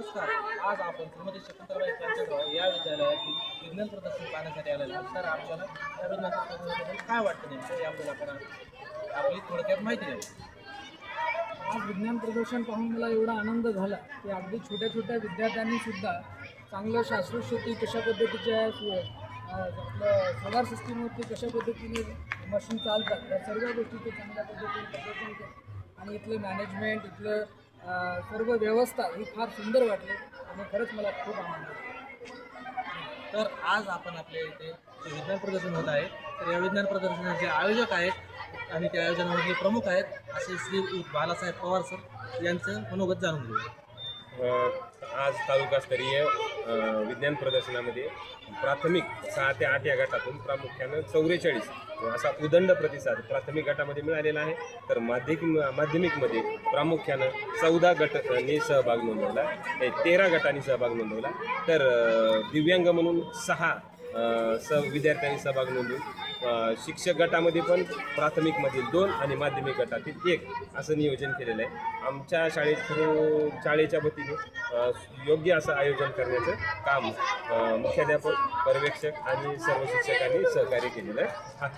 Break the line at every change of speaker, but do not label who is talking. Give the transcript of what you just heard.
नमस्कार. आज आपण श्रीमती शकुंतलाबाई त्यांच्याजवळ या विद्यालयातील विज्ञान प्रदर्शन पाहण्यासाठी आलेलो आहोत. तर आपल्याला या विज्ञान प्रदर्शनाबद्दल काय वाटतं नेमकं याबद्दल आपण आपली थोडक्यात माहिती द्यावी.
आज विज्ञान प्रदर्शन पाहून मला एवढा आनंद झाला की अगदी छोट्या छोट्या विद्यार्थ्यांनी सुद्धा चांगलं शास्त्रीय शेती कशा पद्धतीच्या आपलं सोलार सिस्टीमवरती कशा पद्धतीने मशीन चालतात या सर्व गोष्टी ते चांगल्या पद्धतीने प्रदर्शन केलं आणि इथलं मॅनेजमेंट इथलं सर्व व्यवस्था ही फार सुंदर वाटली आणि खरंच मला खूप आनंद झाला.
तर आज आपण आपल्या इथे जे विज्ञान प्रदर्शन होत आहे तर या विज्ञान प्रदर्शनाचे आयोजक आहेत आणि त्या आयोजनामधले प्रमुख आहेत असे श्री बालासाहेब पवार सर यांचं मनोगत जाणून घेऊ.
आज तालुकास्तरीय विज्ञान प्रदर्शनामध्ये प्राथमिक 6 ते 8 या गटातून प्रामुख्यानं 44 असा उदंड प्रतिसाद प्राथमिक गटामध्ये मिळालेला आहे. तर माध्यमिकमध्ये प्रामुख्यानं 14 गटांनी सहभाग नोंदवला, 13 गटांनी सहभाग नोंदवला. तर दिव्यांग म्हणून 6 विद्यार्थ्यांनी सहभाग नोंदवून शिक्षक गटामध्ये पण प्राथमिकमधील 2 आणि माध्यमिक गटातील 1 असं नियोजन केलेलं आहे. आमच्या शाळेच्या वतीने योग्य असं आयोजन करण्याचं काम मुख्याध्यापक, पर्यवेक्षक आणि सर्व शिक्षकांनी सहकार्य केलेलं आहे.